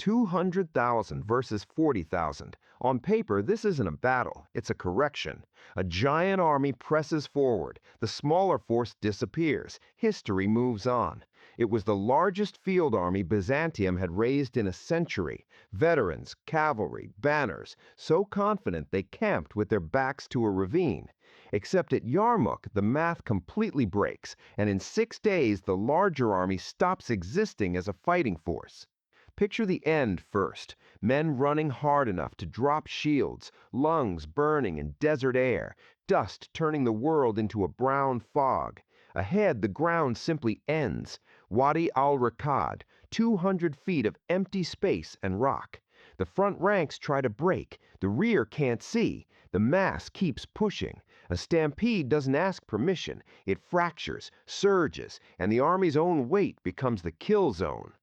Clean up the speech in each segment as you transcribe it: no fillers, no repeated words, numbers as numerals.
200,000 versus 40,000. On paper, this isn't a battle, it's a correction. A giant army presses forward, the smaller force disappears, history moves on. It was the largest field army Byzantium had raised in a century. Veterans, cavalry, banners, so confident they camped with their backs to a ravine. Except at Yarmouk, the math completely breaks, and in 6 days the larger army stops existing as a fighting force. Picture the end first, men running hard enough to drop shields, lungs burning in desert air, dust turning the world into a brown fog. Ahead, the ground simply ends. Wadi al-Ruqqad, 200 feet of empty space and rock. The front ranks try to break, the rear can't see, the mass keeps pushing. A stampede doesn't ask permission, it fractures, surges, and the army's own weight becomes the kill zone.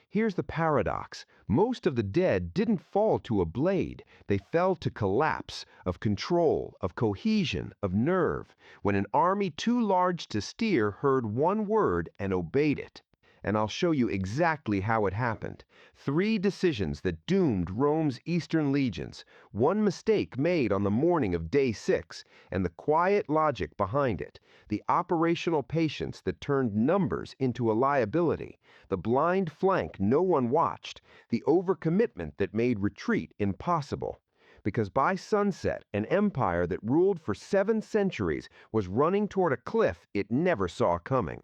Here's the paradox. Most of the dead didn't fall to a blade. They fell to collapse, of control, of cohesion, of nerve, when an army too large to steer heard one word and obeyed it. And I'll show you exactly how it happened. 3 decisions that doomed Rome's eastern legions, one mistake made on the morning of day 6, and the quiet logic behind it, the operational patience that turned numbers into a liability, the blind flank no one watched, the overcommitment that made retreat impossible. Because by sunset, an empire that ruled for 7 centuries was running toward a cliff it never saw coming.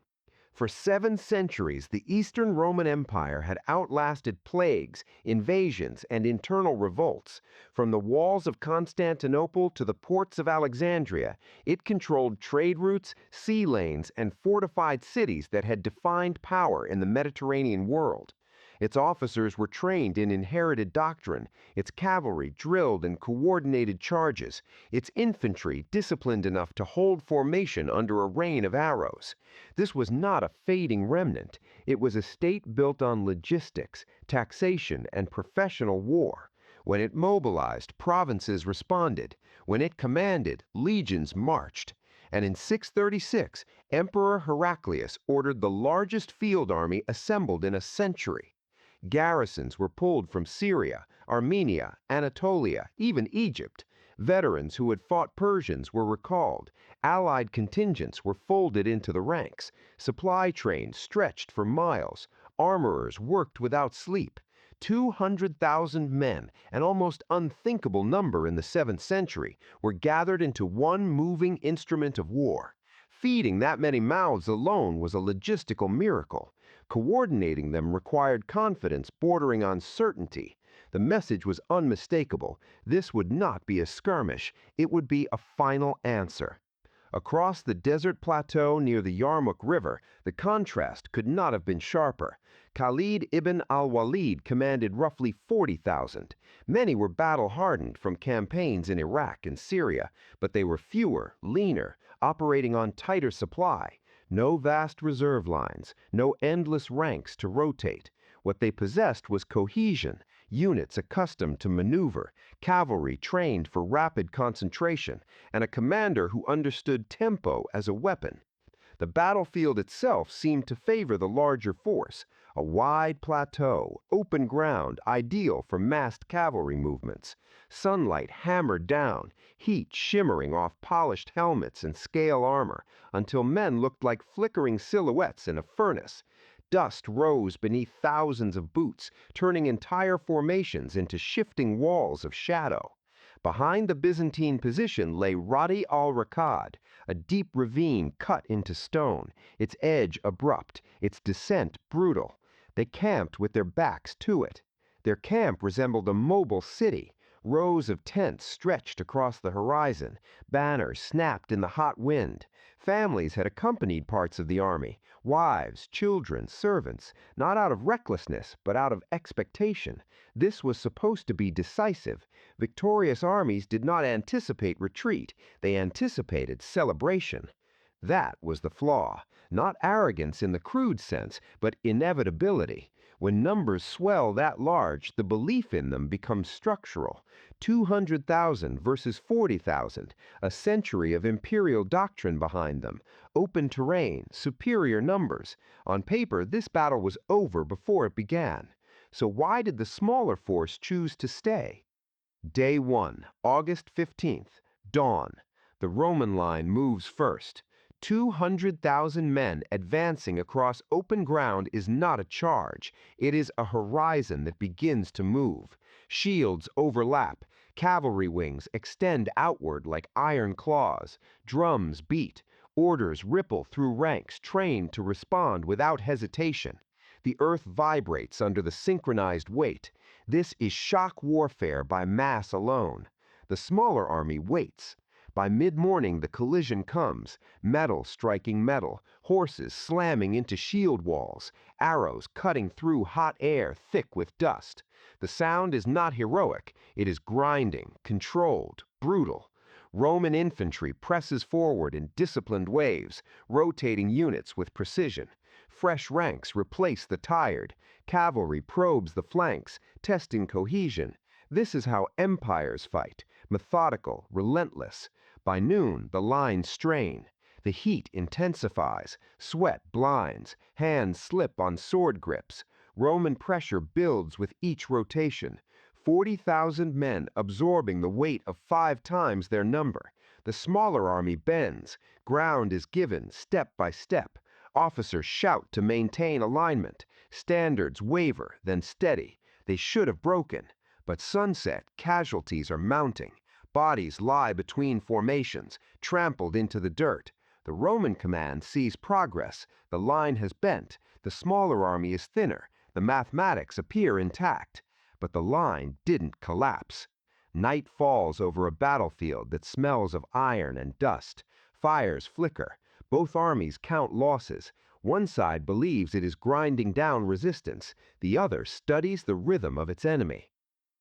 For 7 centuries, the Eastern Roman Empire had outlasted plagues, invasions, and internal revolts. From the walls of Constantinople to the ports of Alexandria, it controlled trade routes, sea lanes, and fortified cities that had defined power in the Mediterranean world. Its officers were trained in inherited doctrine, its cavalry drilled in coordinated charges, its infantry disciplined enough to hold formation under a rain of arrows. This was not a fading remnant. It was a state built on logistics, taxation, and professional war. When it mobilized, provinces responded. When it commanded, legions marched. And in 636, Emperor Heraclius ordered the largest field army assembled in a century. Garrisons were pulled from Syria, Armenia, Anatolia, even Egypt. Veterans who had fought Persians were recalled. Allied contingents were folded into the ranks. Supply trains stretched for miles. Armorers worked without sleep. 200,000 men, an almost unthinkable number in the 7th century, were gathered into one moving instrument of war. Feeding that many mouths alone was a logistical miracle. Coordinating them required confidence bordering on certainty. The message was unmistakable. This would not be a skirmish. It would be a final answer. Across the desert plateau near the Yarmouk River, the contrast could not have been sharper. Khalid ibn al-Walid commanded roughly 40,000. Many were battle-hardened from campaigns in Iraq and Syria, but they were fewer, leaner, operating on tighter supply. No vast reserve lines, no endless ranks to rotate. What they possessed was cohesion, units accustomed to maneuver, cavalry trained for rapid concentration, and a commander who understood tempo as a weapon. The battlefield itself seemed to favor the larger force, a wide plateau, open ground ideal for massed cavalry movements. Sunlight hammered down, heat shimmering off polished helmets and scale armor, until men looked like flickering silhouettes in a furnace. Dust rose beneath thousands of boots, turning entire formations into shifting walls of shadow. Behind the Byzantine position lay Wadi al-Ruqqad, a deep ravine cut into stone, its edge abrupt, its descent brutal. They camped with their backs to it. Their camp resembled a mobile city. Rows of tents stretched across the horizon. Banners snapped in the hot wind. Families had accompanied parts of the army, wives, children, servants, not out of recklessness, but out of expectation. This was supposed to be decisive. Victorious armies did not anticipate retreat. They anticipated celebration. That was the flaw. Not arrogance in the crude sense, but inevitability. When numbers swell that large, the belief in them becomes structural. 200,000 versus 40,000, a century of imperial doctrine behind them. Open terrain, superior numbers. On paper, this battle was over before it began. So why did the smaller force choose to stay? Day 1, August 15th, dawn. The Roman line moves first. 200,000 men advancing across open ground is not a charge. It is a horizon that begins to move. Shields overlap. Cavalry wings extend outward like iron claws. Drums beat. Orders ripple through ranks trained to respond without hesitation. The earth vibrates under the synchronized weight. This is shock warfare by mass alone. The smaller army waits. By mid-morning the collision comes, metal striking metal, horses slamming into shield walls, arrows cutting through hot air thick with dust. The sound is not heroic, it is grinding, controlled, brutal. Roman infantry presses forward in disciplined waves, rotating units with precision. Fresh ranks replace the tired. Cavalry probes the flanks, testing cohesion. This is how empires fight, methodical, relentless. By noon, the lines strain. The heat intensifies, sweat blinds, hands slip on sword grips. Roman pressure builds with each rotation. 40,000 men absorbing the weight of 5 times their number. The smaller army bends. Ground is given step by step. Officers shout to maintain alignment. Standards waver, then steady. They should have broken. But sunset, casualties are mounting. Bodies lie between formations, trampled into the dirt. The Roman command sees progress. The line has bent. The smaller army is thinner. The mathematics appear intact. But the line didn't collapse. Night falls over a battlefield that smells of iron and dust. Fires flicker. Both armies count losses. One side believes it is grinding down resistance. The other studies the rhythm of its enemy.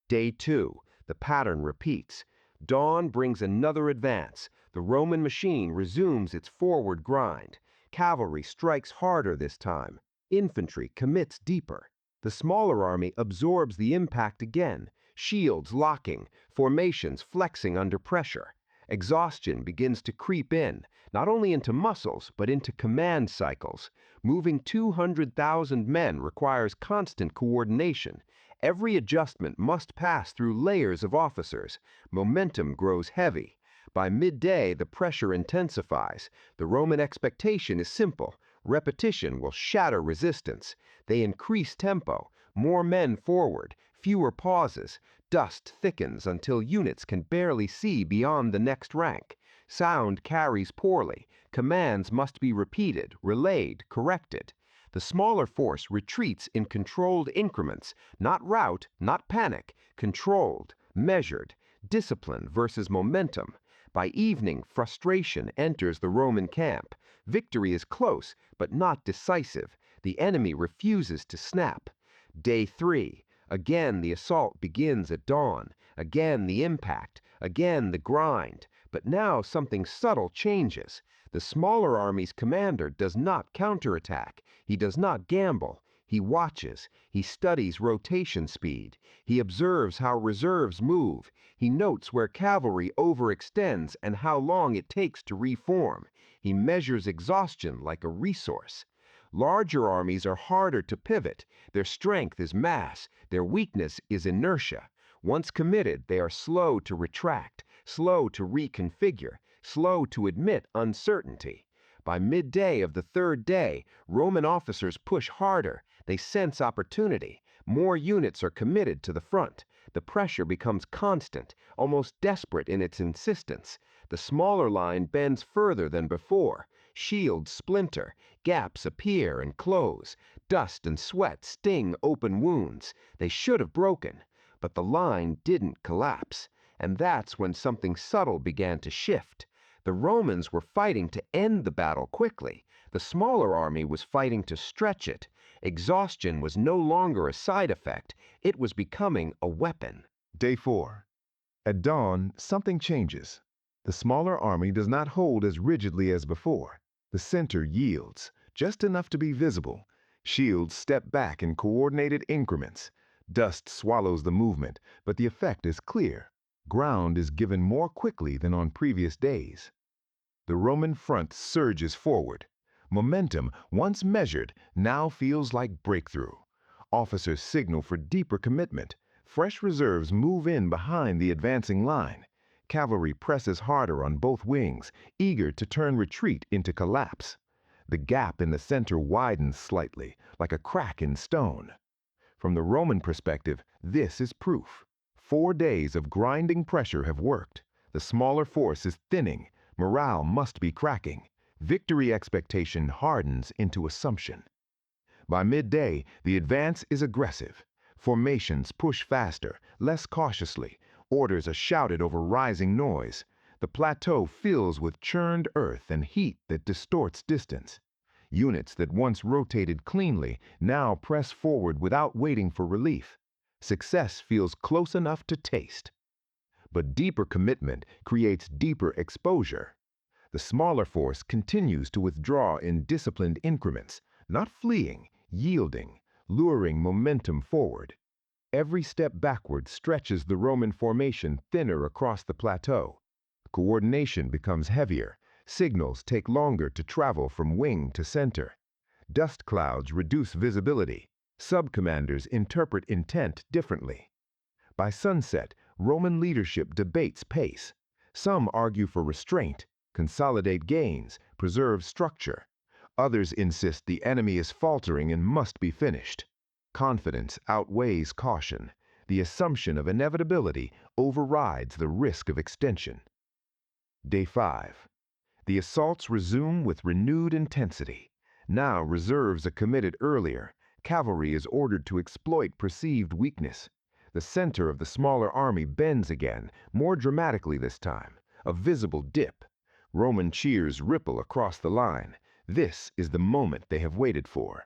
Day 2. The pattern repeats. Dawn brings another advance. The Roman machine resumes its forward grind. Cavalry strikes harder this time. Infantry commits deeper. The smaller army absorbs the impact again. Shields locking, formations flexing under pressure. Exhaustion begins to creep in, not only into muscles, but into command cycles. Moving 200,000 men requires constant coordination. Every adjustment must pass through layers of officers. Momentum grows heavy. By midday, the pressure intensifies. The Roman expectation is simple. Repetition will shatter resistance. They increase tempo. More men forward. Fewer pauses. Dust thickens until units can barely see beyond the next rank. Sound carries poorly. Commands must be repeated, relayed, corrected. The smaller force retreats in controlled increments, not rout, not panic, controlled, measured, discipline versus momentum. By evening, frustration enters the Roman camp. Victory is close, but not decisive. The enemy refuses to snap. Day 3. Again the assault begins at dawn. Again the impact. Again the grind. But now something subtle changes. The smaller army's commander does not counterattack. He does not gamble. He watches. He studies rotation speed. He observes how reserves move. He notes where cavalry overextends and how long it takes to reform. He measures exhaustion like a resource. Larger armies are harder to pivot. Their strength is mass. Their weakness is inertia. Once committed, they are slow to retract, slow to reconfigure, slow to admit uncertainty. By midday of the third day, Roman officers push harder. They sense opportunity. More units are committed to the front. The pressure becomes constant, almost desperate in its insistence. The smaller line bends further than before. Shields splinter. Gaps appear and close. Dust and sweat sting open wounds. They should have broken. But the line didn't collapse. And that's when something subtle began to shift. The Romans were fighting to end the battle quickly. The smaller army was fighting to stretch it. Exhaustion was no longer a side effect. It was becoming a weapon. Day 4. At dawn, something changes. The smaller army does not hold as rigidly as before. The center yields, just enough to be visible. Shields step back in coordinated increments. Dust swallows the movement, but the effect is clear. Ground is given more quickly than on previous days. The Roman front surges forward. Momentum, once measured, now feels like breakthrough. Officers signal for deeper commitment. Fresh reserves move in behind the advancing line. Cavalry presses harder on both wings, eager to turn retreat into collapse. The gap in the center widens slightly, like a crack in stone. From the Roman perspective, this is proof. 4 days of grinding pressure have worked. The smaller force is thinning. Morale must be cracking. Victory expectation hardens into assumption. By midday, the advance is aggressive. Formations push faster, less cautiously. Orders are shouted over rising noise. The plateau fills with churned earth and heat that distorts distance. Units that once rotated cleanly now press forward without waiting for relief. Success feels close enough to taste. But deeper commitment creates deeper exposure. The smaller force continues to withdraw in disciplined increments, not fleeing, yielding, luring momentum forward. Every step backward stretches the Roman formation thinner across the plateau. Coordination becomes heavier. Signals take longer to travel from wing to center. Dust clouds reduce visibility. Sub-commanders interpret intent differently. By sunset, Roman leadership debates pace. Some argue for restraint, consolidate gains, preserve structure. Others insist the enemy is faltering and must be finished. Confidence outweighs caution. The assumption of inevitability overrides the risk of extension. Day 5. The assaults resume with renewed intensity. Now reserves are committed earlier. Cavalry is ordered to exploit perceived weakness. The center of the smaller army bends again, more dramatically this time. A visible dip. Roman cheers ripple across the line. This is the moment they have waited for.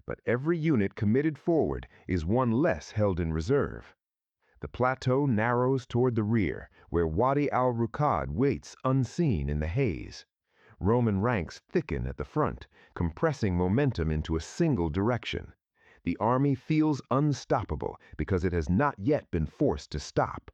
But every unit committed forward is one less held in reserve. The plateau narrows toward the rear, where Wadi al-Ruqqad waits unseen in the haze. Roman ranks thicken at the front, compressing momentum into a single direction. The army feels unstoppable because it has not yet been forced to stop.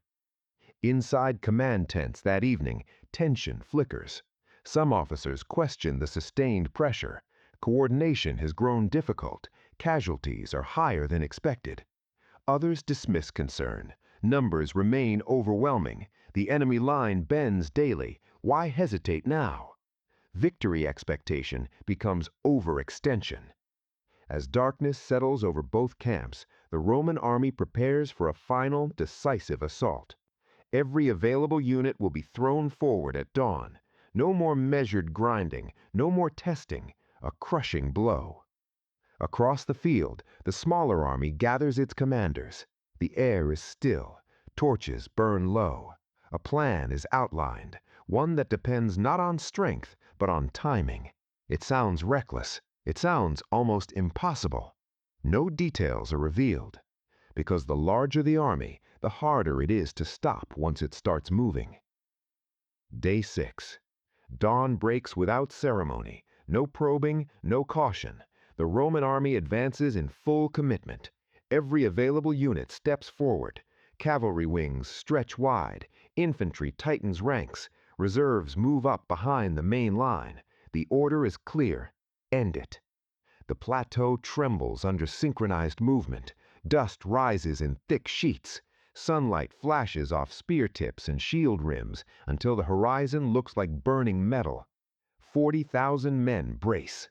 Inside command tents that evening, tension flickers. Some officers question the sustained pressure. Coordination has grown difficult. Casualties are higher than expected. Others dismiss concern. Numbers remain overwhelming. The enemy line bends daily. Why hesitate now? Victory expectation becomes overextension. As darkness settles over both camps, the Roman army prepares for a final, decisive assault. Every available unit will be thrown forward at dawn. No more measured grinding, no more testing, a crushing blow. Across the field, the smaller army gathers its commanders. The air is still. Torches burn low. A plan is outlined, one that depends not on strength, but on timing. It sounds reckless. It sounds almost impossible. No details are revealed. Because the larger the army, the harder it is to stop once it starts moving. Day 6. Dawn breaks without ceremony. No probing, no caution. The Roman army advances in full commitment. Every available unit steps forward. Cavalry wings stretch wide. Infantry tightens ranks. Reserves move up behind the main line. The order is clear. End it. The plateau trembles under synchronized movement. Dust rises in thick sheets. Sunlight flashes off spear tips and shield rims until the horizon looks like burning metal. 40,000 men brace.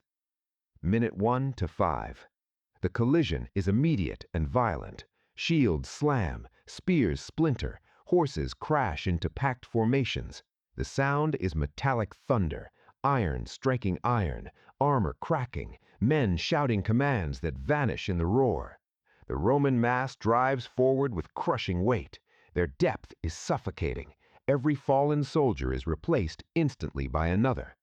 Minute 1 to 5. The collision is immediate and violent. Shields slam, spears splinter, horses crash into packed formations. The sound is metallic thunder, iron striking iron, armor cracking, men shouting commands that vanish in the roar. The Roman mass drives forward with crushing weight. Their depth is suffocating. Every fallen soldier is replaced instantly by another.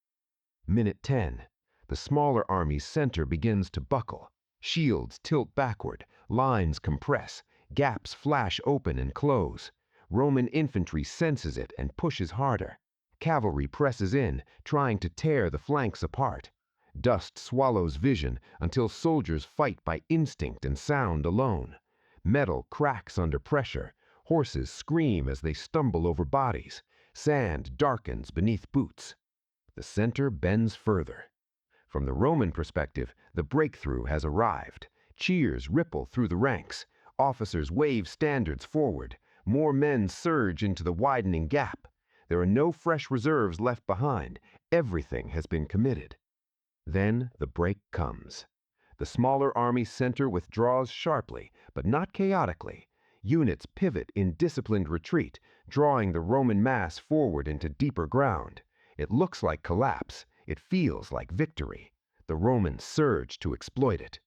Minute 10. The smaller army's center begins to buckle. Shields tilt backward, lines compress, gaps flash open and close. Roman infantry senses it and pushes harder. Cavalry presses in, trying to tear the flanks apart. Dust swallows vision until soldiers fight by instinct and sound alone. Metal cracks under pressure. Horses scream as they stumble over bodies. Sand darkens beneath boots. The center bends further. From the Roman perspective, the breakthrough has arrived. Cheers ripple through the ranks. Officers wave standards forward. More men surge into the widening gap. There are no fresh reserves left behind. Everything has been committed. Then the break comes. The smaller army center withdraws sharply, but not chaotically. Units pivot in disciplined retreat, drawing the Roman mass forward into deeper ground. It looks like collapse. It feels like victory. The Romans surge to exploit it.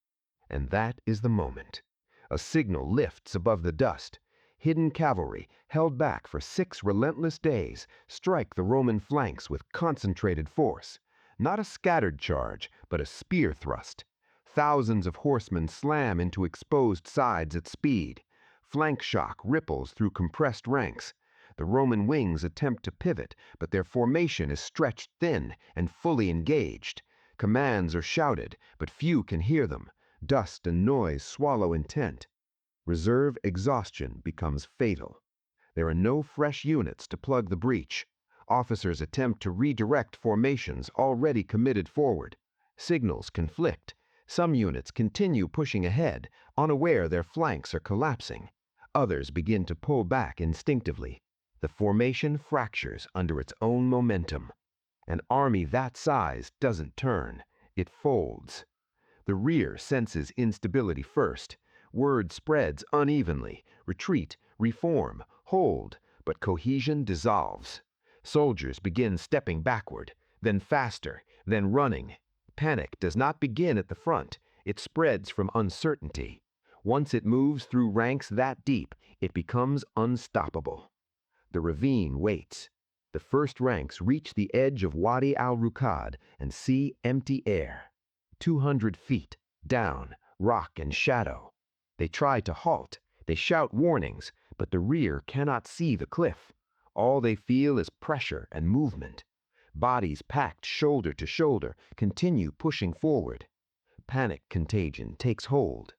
And that is the moment. A signal lifts above the dust. Hidden cavalry, held back for 6 relentless days, strike the Roman flanks with concentrated force. Not a scattered charge, but a spear thrust. Thousands of horsemen slam into exposed sides at speed. Flank shock ripples through compressed ranks. The Roman wings attempt to pivot, but their formation is stretched thin and fully engaged. Commands are shouted, but few can hear them. Dust and noise swallow intent. Reserve exhaustion becomes fatal. There are no fresh units to plug the breach. Officers attempt to redirect formations already committed forward. Signals conflict. Some units continue pushing ahead, unaware their flanks are collapsing. Others begin to pull back instinctively. The formation fractures under its own momentum. An army that size doesn't turn, it folds. The rear senses instability first. Word spreads unevenly. Retreat, reform, hold, but cohesion dissolves. Soldiers begin stepping backward, then faster, then running. Panic does not begin at the front. It spreads from uncertainty. Once it moves through ranks that deep, it becomes unstoppable. The ravine waits. The first ranks reach the edge of Wadi al-Ruqqad and see empty air. 200 feet, down, rock and shadow. They try to halt. They shout warnings, but the rear cannot see the cliff. All they feel is pressure and movement. Bodies packed shoulder to shoulder continue pushing forward. Panic contagion takes hold.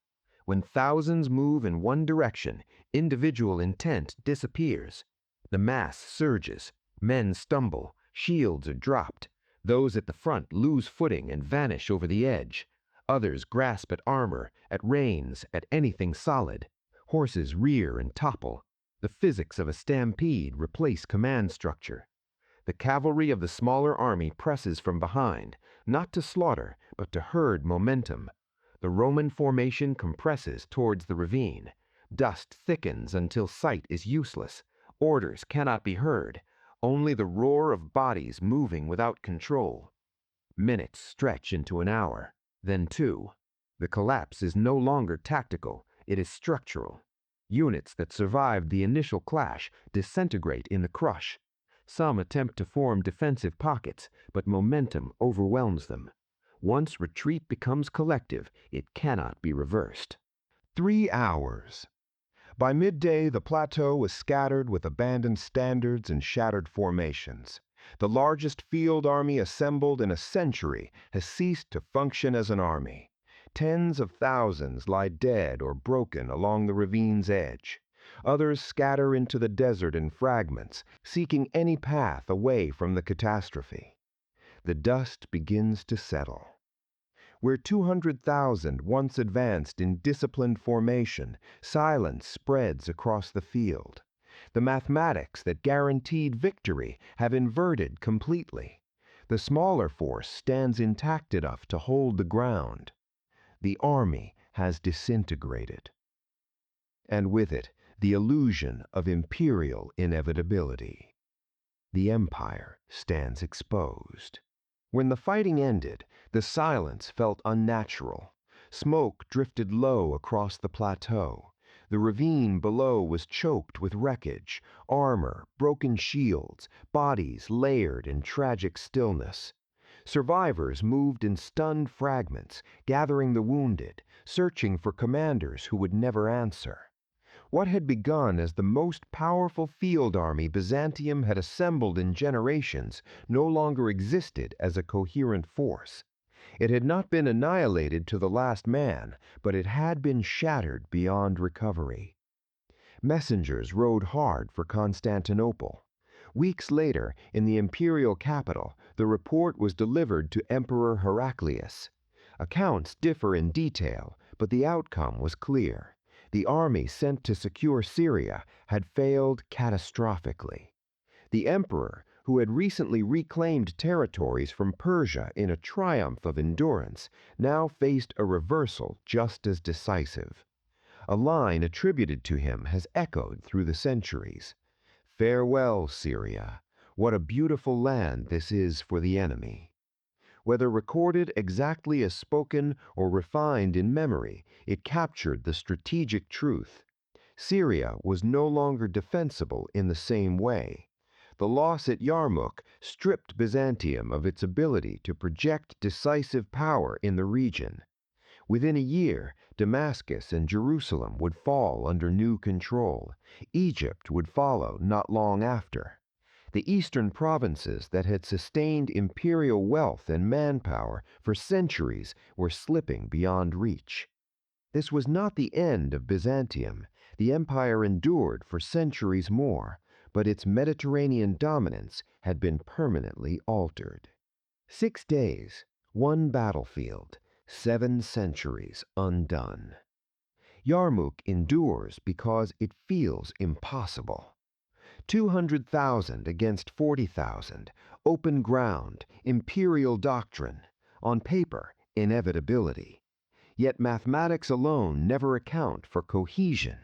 When thousands move in one direction, individual intent disappears. The mass surges. Men stumble. Shields are dropped. Those at the front lose footing and vanish over the edge. Others grasp at armor, at reins, at anything solid. Horses rear and topple. The physics of a stampede replace command structure. The cavalry of the smaller army presses from behind, not to slaughter, but to herd momentum. The Roman formation compresses towards the ravine. Dust thickens until sight is useless. Orders cannot be heard. Only the roar of bodies moving without control. Minutes stretch into an hour, then 2. The collapse is no longer tactical, it is structural. Units that survived the initial clash disintegrate in the crush. Some attempt to form defensive pockets, but momentum overwhelms them. Once retreat becomes collective, it cannot be reversed. 3 hours. By midday, the plateau was scattered with abandoned standards and shattered formations. The largest field army assembled in a century has ceased to function as an army. Tens of thousands lie dead or broken along the ravine's edge. Others scatter into the desert in fragments, seeking any path away from the catastrophe. The dust begins to settle. Where 200,000 once advanced in disciplined formation, silence spreads across the field. The mathematics that guaranteed victory have inverted completely. The smaller force stands intact enough to hold the ground. The army has disintegrated. And with it, the illusion of imperial inevitability. The empire stands exposed. When the fighting ended, the silence felt unnatural. Smoke drifted low across the plateau. The ravine below was choked with wreckage, armor, broken shields, bodies layered in tragic stillness. Survivors moved in stunned fragments, gathering the wounded, searching for commanders who would never answer. What had begun as the most powerful field army Byzantium had assembled in generations no longer existed as a coherent force. It had not been annihilated to the last man, but it had been shattered beyond recovery. Messengers rode hard for Constantinople. Weeks later, in the imperial capital, the report was delivered to Emperor Heraclius. Accounts differ in detail, But the outcome was clear. The army sent to secure Syria had failed catastrophically. The emperor, who had recently reclaimed territories from Persia in a triumph of endurance, now faced a reversal just as decisive. A line attributed to him has echoed through the centuries. "Farewell, Syria. What a beautiful land this is for the enemy." Whether recorded exactly as spoken or refined in memory, it captured the strategic truth. Syria was no longer defensible in the same way. The loss at Yarmouk stripped Byzantium of its ability to project decisive power in the region. Within a year, Damascus and Jerusalem would fall under new control. Egypt would follow not long after. The eastern provinces that had sustained imperial wealth and manpower for centuries were slipping beyond reach. This was not the end of Byzantium. The empire endured for centuries more, but its Mediterranean dominance had been permanently altered. 6 days, one battlefield, 7 centuries undone. Yarmouk endures because it feels impossible. 200,000 against 40,000, open ground, imperial doctrine, on paper, inevitability. Yet mathematics alone never account for cohesion.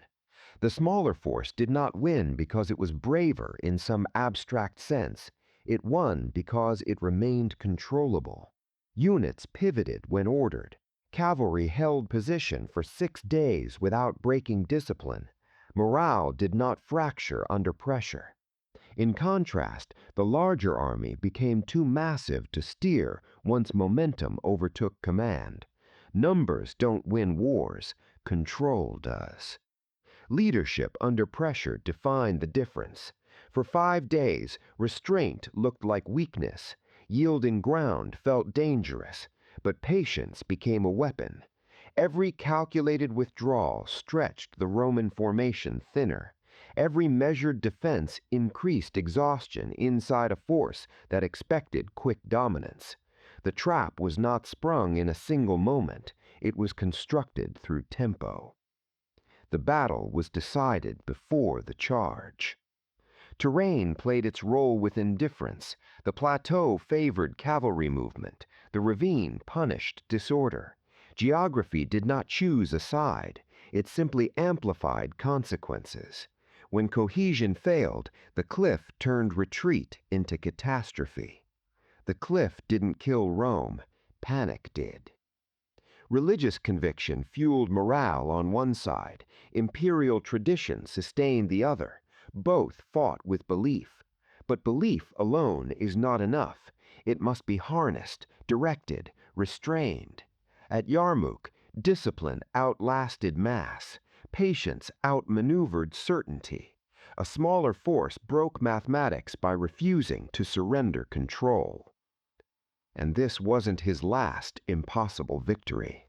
The smaller force did not win because it was braver in some abstract sense. It won because it remained controllable. Units pivoted when ordered. Cavalry held position for 6 days without breaking discipline. Morale did not fracture under pressure. In contrast, the larger army became too massive to steer once momentum overtook command. Numbers don't win wars, control does. Leadership under pressure defined the difference. For 5 days, restraint looked like weakness. Yielding ground felt dangerous, but patience became a weapon. Every calculated withdrawal stretched the Roman formation thinner. Every measured defense increased exhaustion inside a force that expected quick dominance. The trap was not sprung in a single moment. It was constructed through tempo. The battle was decided before the charge. Terrain played its role with indifference. The plateau favored cavalry movement. The ravine punished disorder. Geography did not choose a side. It simply amplified consequences. When cohesion failed, the cliff turned retreat into catastrophe. The cliff didn't kill Rome. Panic did. Religious conviction fueled morale on one side. Imperial tradition sustained the other. Both fought with belief. But belief alone is not enough. It must be harnessed, directed, restrained. At Yarmouk, discipline outlasted mass. Patience outmaneuvered certainty. A smaller force broke mathematics by refusing to surrender control. And this wasn't his last impossible victory.